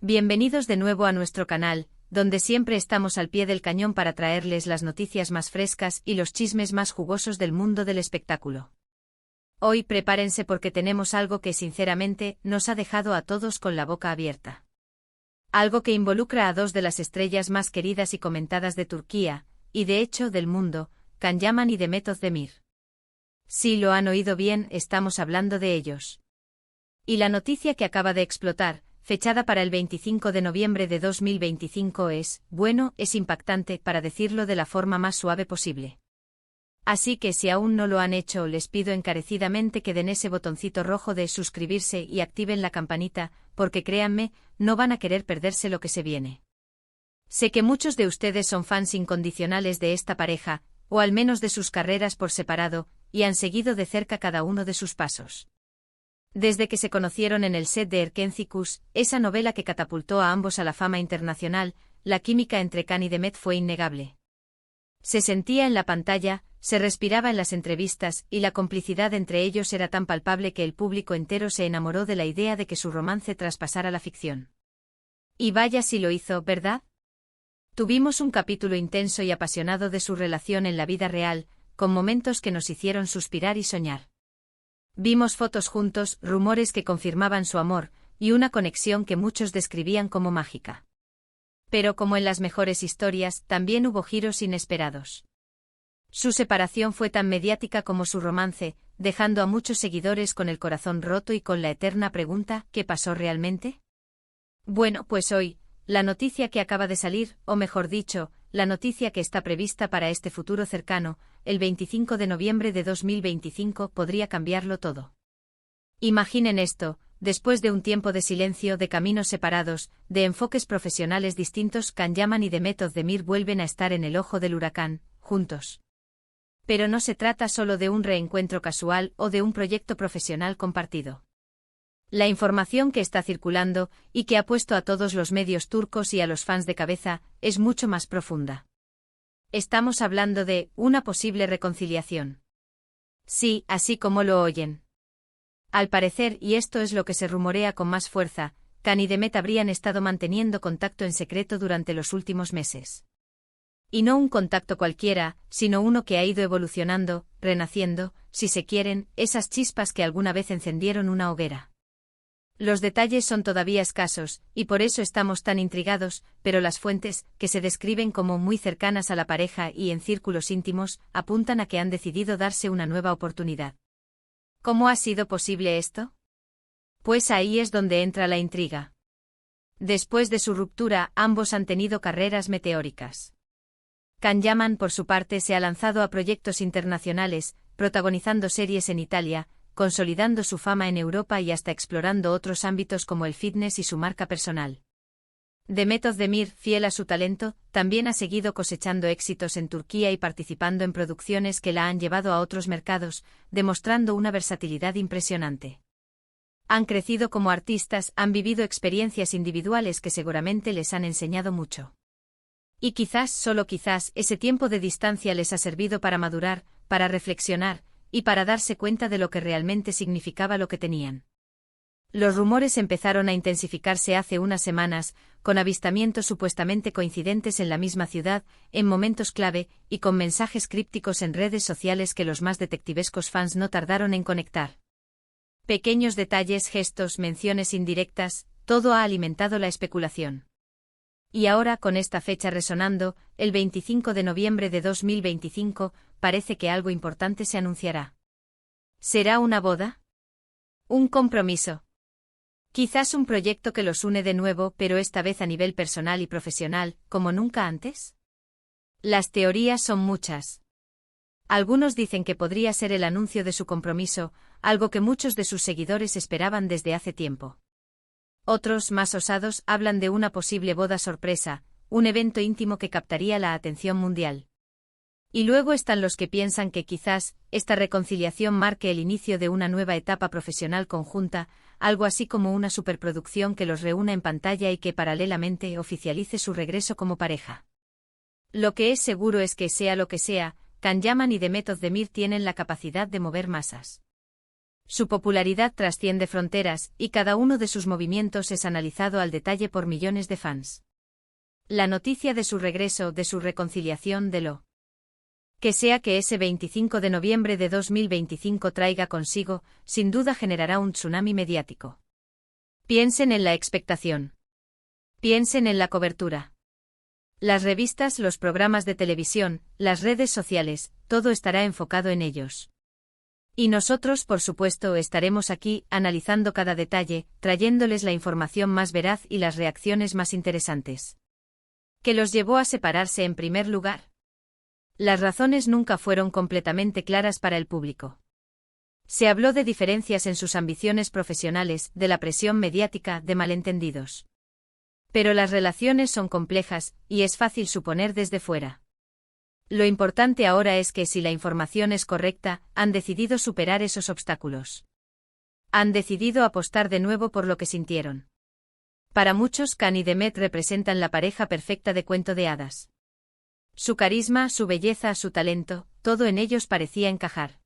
Bienvenidos de nuevo a nuestro canal, donde siempre estamos al pie del cañón para traerles las noticias más frescas y los chismes más jugosos del mundo del espectáculo. Hoy prepárense porque tenemos algo que sinceramente nos ha dejado a todos con la boca abierta. Algo que involucra a dos de las estrellas más queridas y comentadas de Turquía, y de hecho del mundo, Can Yaman y Demet Özdemir. Si lo han oído bien, estamos hablando de ellos. Y la noticia que acaba de explotar, fechada para el 25 de noviembre de 2025 es impactante para decirlo de la forma más suave posible. Así que si aún no lo han hecho, les pido encarecidamente que den ese botoncito rojo de suscribirse y activen la campanita, porque créanme, no van a querer perderse lo que se viene. Sé que muchos de ustedes son fans incondicionales de esta pareja, o al menos de sus carreras por separado, y han seguido de cerca cada uno de sus pasos. Desde que se conocieron en el set de Erkencikus, esa novela que catapultó a ambos a la fama internacional, la química entre Can y Demet fue innegable. Se sentía en la pantalla, se respiraba en las entrevistas, y la complicidad entre ellos era tan palpable que el público entero se enamoró de la idea de que su romance traspasara la ficción. Y vaya si lo hizo, ¿verdad? Tuvimos un capítulo intenso y apasionado de su relación en la vida real, con momentos que nos hicieron suspirar y soñar. Vimos fotos juntos, rumores que confirmaban su amor, y una conexión que muchos describían como mágica. Pero como en las mejores historias, también hubo giros inesperados. Su separación fue tan mediática como su romance, dejando a muchos seguidores con el corazón roto y con la eterna pregunta, ¿qué pasó realmente? Bueno, pues hoy, la noticia que acaba de salir, o mejor dicho, la noticia que está prevista para este futuro cercano, el 25 de noviembre de 2025, podría cambiarlo todo. Imaginen esto, después de un tiempo de silencio, de caminos separados, de enfoques profesionales distintos, Can Yaman y Demet Özdemir vuelven a estar en el ojo del huracán, juntos. Pero no se trata solo de un reencuentro casual o de un proyecto profesional compartido. La información que está circulando, y que ha puesto a todos los medios turcos y a los fans de cabeza, es mucho más profunda. Estamos hablando de una posible reconciliación. Sí, así como lo oyen. Al parecer, y esto es lo que se rumorea con más fuerza, Can y Demet habrían estado manteniendo contacto en secreto durante los últimos meses. Y no un contacto cualquiera, sino uno que ha ido evolucionando, renaciendo, si se quieren, esas chispas que alguna vez encendieron una hoguera. Los detalles son todavía escasos, y por eso estamos tan intrigados, pero las fuentes, que se describen como muy cercanas a la pareja y en círculos íntimos, apuntan a que han decidido darse una nueva oportunidad. ¿Cómo ha sido posible esto? Pues ahí es donde entra la intriga. Después de su ruptura, ambos han tenido carreras meteóricas. Can Yaman, por su parte, se ha lanzado a proyectos internacionales, protagonizando series en Italia, consolidando su fama en Europa y hasta explorando otros ámbitos como el fitness y su marca personal. Demet Özdemir, fiel a su talento, también ha seguido cosechando éxitos en Turquía y participando en producciones que la han llevado a otros mercados, demostrando una versatilidad impresionante. Han crecido como artistas, han vivido experiencias individuales que seguramente les han enseñado mucho. Y quizás, solo quizás, ese tiempo de distancia les ha servido para madurar, para reflexionar, y para darse cuenta de lo que realmente significaba lo que tenían. Los rumores empezaron a intensificarse hace unas semanas, con avistamientos supuestamente coincidentes en la misma ciudad, en momentos clave, y con mensajes crípticos en redes sociales que los más detectivescos fans no tardaron en conectar. Pequeños detalles, gestos, menciones indirectas, todo ha alimentado la especulación. Y ahora, con esta fecha resonando, el 25 de noviembre de 2025, parece que algo importante se anunciará. ¿Será una boda? ¿Un compromiso? Quizás un proyecto que los une de nuevo, pero esta vez a nivel personal y profesional, como nunca antes. Las teorías son muchas. Algunos dicen que podría ser el anuncio de su compromiso, algo que muchos de sus seguidores esperaban desde hace tiempo. Otros, más osados, hablan de una posible boda sorpresa, un evento íntimo que captaría la atención mundial. Y luego están los que piensan que quizás, esta reconciliación marque el inicio de una nueva etapa profesional conjunta, algo así como una superproducción que los reúna en pantalla y que paralelamente oficialice su regreso como pareja. Lo que es seguro es que sea lo que sea, Can Yaman y Demet Özdemir tienen la capacidad de mover masas. Su popularidad trasciende fronteras, y cada uno de sus movimientos es analizado al detalle por millones de fans. La noticia de su regreso, de su reconciliación, de lo que sea que ese 25 de noviembre de 2025 traiga consigo, sin duda generará un tsunami mediático. Piensen en la expectación. Piensen en la cobertura. Las revistas, los programas de televisión, las redes sociales, todo estará enfocado en ellos. Y nosotros, por supuesto, estaremos aquí, analizando cada detalle, trayéndoles la información más veraz y las reacciones más interesantes. ¿Qué los llevó a separarse en primer lugar? Las razones nunca fueron completamente claras para el público. Se habló de diferencias en sus ambiciones profesionales, de la presión mediática, de malentendidos. Pero las relaciones son complejas, y es fácil suponer desde fuera. Lo importante ahora es que, si la información es correcta, han decidido superar esos obstáculos. Han decidido apostar de nuevo por lo que sintieron. Para muchos, Can y Demet representan la pareja perfecta de cuento de hadas. Su carisma, su belleza, su talento, todo en ellos parecía encajar.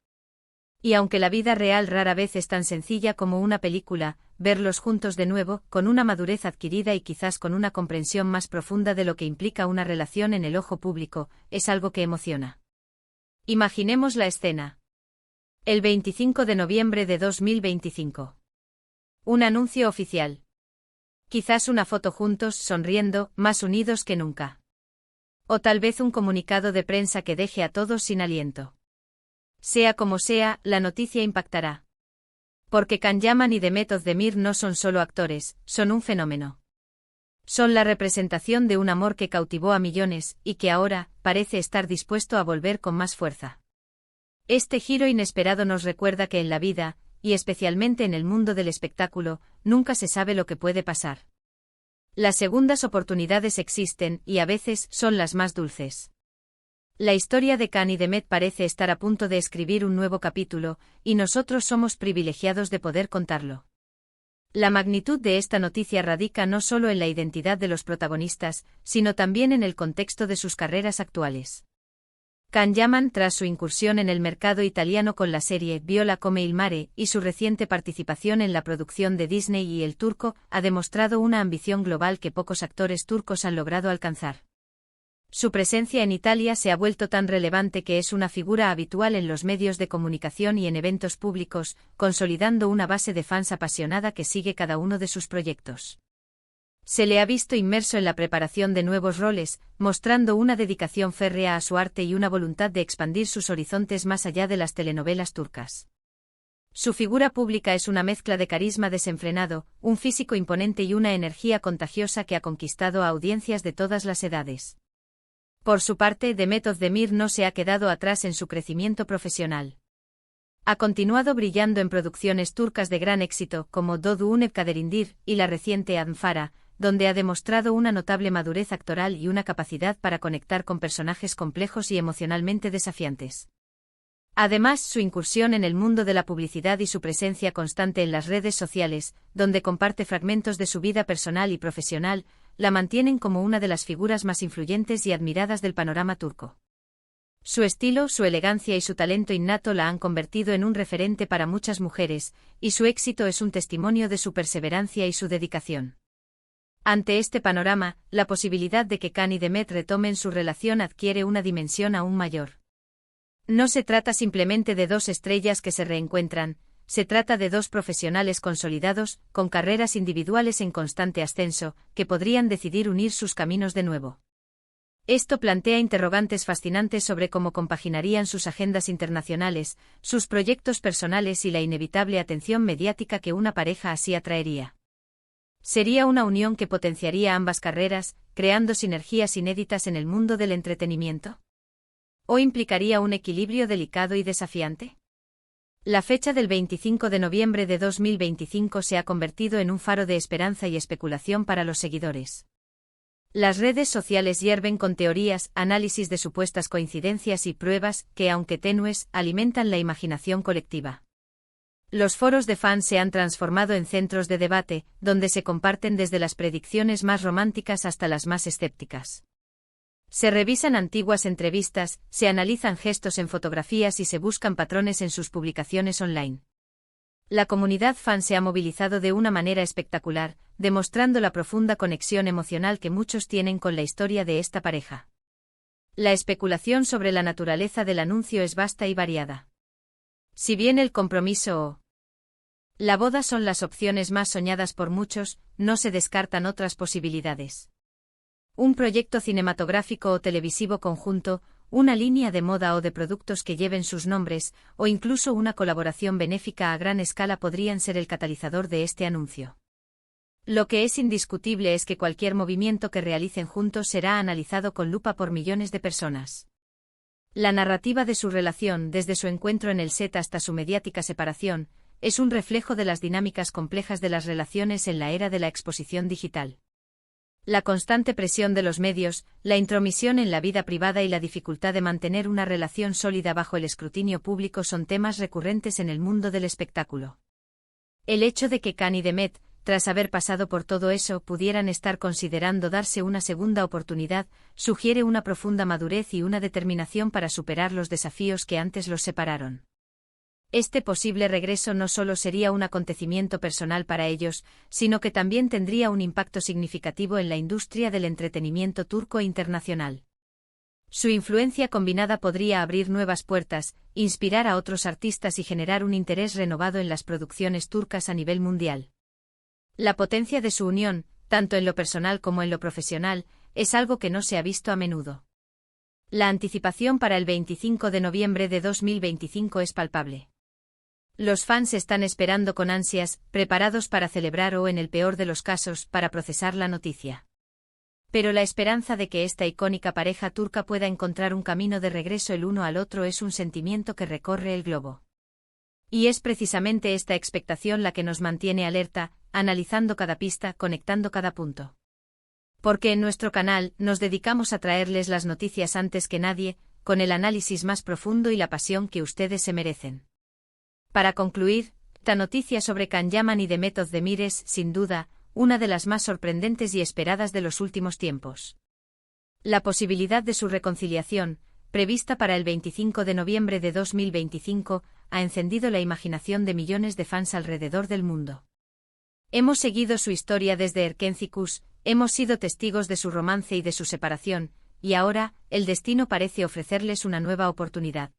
Y aunque la vida real rara vez es tan sencilla como una película, verlos juntos de nuevo, con una madurez adquirida y quizás con una comprensión más profunda de lo que implica una relación en el ojo público, es algo que emociona. Imaginemos la escena. El 25 de noviembre de 2025. Un anuncio oficial. Quizás una foto juntos, sonriendo, más unidos que nunca. O tal vez un comunicado de prensa que deje a todos sin aliento. Sea como sea, la noticia impactará. Porque Can Yaman y Demet Özdemir no son solo actores, son un fenómeno. Son la representación de un amor que cautivó a millones, y que ahora, parece estar dispuesto a volver con más fuerza. Este giro inesperado nos recuerda que en la vida, y especialmente en el mundo del espectáculo, nunca se sabe lo que puede pasar. Las segundas oportunidades existen, y a veces son las más dulces. La historia de Can y Demet parece estar a punto de escribir un nuevo capítulo, y nosotros somos privilegiados de poder contarlo. La magnitud de esta noticia radica no solo en la identidad de los protagonistas, sino también en el contexto de sus carreras actuales. Can Yaman, tras su incursión en el mercado italiano con la serie Viola come il mare y su reciente participación en la producción de Disney y El Turco, ha demostrado una ambición global que pocos actores turcos han logrado alcanzar. Su presencia en Italia se ha vuelto tan relevante que es una figura habitual en los medios de comunicación y en eventos públicos, consolidando una base de fans apasionada que sigue cada uno de sus proyectos. Se le ha visto inmerso en la preparación de nuevos roles, mostrando una dedicación férrea a su arte y una voluntad de expandir sus horizontes más allá de las telenovelas turcas. Su figura pública es una mezcla de carisma desenfrenado, un físico imponente y una energía contagiosa que ha conquistado a audiencias de todas las edades. Por su parte, Demet Özdemir no se ha quedado atrás en su crecimiento profesional. Ha continuado brillando en producciones turcas de gran éxito como Doğduğun Ev Kaderindir y la reciente Anfara, donde ha demostrado una notable madurez actoral y una capacidad para conectar con personajes complejos y emocionalmente desafiantes. Además, su incursión en el mundo de la publicidad y su presencia constante en las redes sociales, donde comparte fragmentos de su vida personal y profesional, la mantienen como una de las figuras más influyentes y admiradas del panorama turco. Su estilo, su elegancia y su talento innato la han convertido en un referente para muchas mujeres, y su éxito es un testimonio de su perseverancia y su dedicación. Ante este panorama, la posibilidad de que Can y Demet retomen su relación adquiere una dimensión aún mayor. No se trata simplemente de dos estrellas que se reencuentran, se trata de dos profesionales consolidados, con carreras individuales en constante ascenso, que podrían decidir unir sus caminos de nuevo. Esto plantea interrogantes fascinantes sobre cómo compaginarían sus agendas internacionales, sus proyectos personales y la inevitable atención mediática que una pareja así atraería. Sería una unión que potenciaría ambas carreras, creando sinergias inéditas en el mundo del entretenimiento. ¿O implicaría un equilibrio delicado y desafiante? La fecha del 25 de noviembre de 2025 se ha convertido en un faro de esperanza y especulación para los seguidores. Las redes sociales hierven con teorías, análisis de supuestas coincidencias y pruebas que, aunque tenues, alimentan la imaginación colectiva. Los foros de fans se han transformado en centros de debate, donde se comparten desde las predicciones más románticas hasta las más escépticas. Se revisan antiguas entrevistas, se analizan gestos en fotografías y se buscan patrones en sus publicaciones online. La comunidad fan se ha movilizado de una manera espectacular, demostrando la profunda conexión emocional que muchos tienen con la historia de esta pareja. La especulación sobre la naturaleza del anuncio es vasta y variada. Si bien el compromiso o la boda son las opciones más soñadas por muchos, no se descartan otras posibilidades. Un proyecto cinematográfico o televisivo conjunto, una línea de moda o de productos que lleven sus nombres, o incluso una colaboración benéfica a gran escala podrían ser el catalizador de este anuncio. Lo que es indiscutible es que cualquier movimiento que realicen juntos será analizado con lupa por millones de personas. La narrativa de su relación, desde su encuentro en el set hasta su mediática separación, es un reflejo de las dinámicas complejas de las relaciones en la era de la exposición digital. La constante presión de los medios, la intromisión en la vida privada y la dificultad de mantener una relación sólida bajo el escrutinio público son temas recurrentes en el mundo del espectáculo. El hecho de que Khan y Demet, tras haber pasado por todo eso, pudieran estar considerando darse una segunda oportunidad, sugiere una profunda madurez y una determinación para superar los desafíos que antes los separaron. Este posible regreso no solo sería un acontecimiento personal para ellos, sino que también tendría un impacto significativo en la industria del entretenimiento turco e internacional. Su influencia combinada podría abrir nuevas puertas, inspirar a otros artistas y generar un interés renovado en las producciones turcas a nivel mundial. La potencia de su unión, tanto en lo personal como en lo profesional, es algo que no se ha visto a menudo. La anticipación para el 25 de noviembre de 2025 es palpable. Los fans están esperando con ansias, preparados para celebrar o, en el peor de los casos, para procesar la noticia. Pero la esperanza de que esta icónica pareja turca pueda encontrar un camino de regreso el uno al otro es un sentimiento que recorre el globo. Y es precisamente esta expectación la que nos mantiene alerta, analizando cada pista, conectando cada punto. Porque en nuestro canal nos dedicamos a traerles las noticias antes que nadie, con el análisis más profundo y la pasión que ustedes se merecen. Para concluir, esta noticia sobre Can Yaman y Demet Özdemir es, sin duda, una de las más sorprendentes y esperadas de los últimos tiempos. La posibilidad de su reconciliación, prevista para el 25 de noviembre de 2025, ha encendido la imaginación de millones de fans alrededor del mundo. Hemos seguido su historia desde Erkenci, hemos sido testigos de su romance y de su separación, y ahora, el destino parece ofrecerles una nueva oportunidad.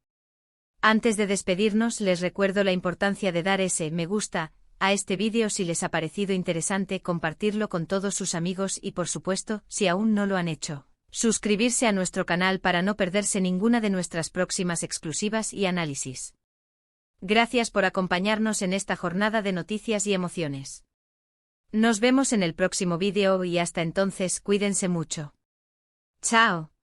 Antes de despedirnos, les recuerdo la importancia de dar ese me gusta a este vídeo si les ha parecido interesante, compartirlo con todos sus amigos y, por supuesto, si aún no lo han hecho, suscribirse a nuestro canal para no perderse ninguna de nuestras próximas exclusivas y análisis. Gracias por acompañarnos en esta jornada de noticias y emociones. Nos vemos en el próximo vídeo y hasta entonces cuídense mucho. Chao.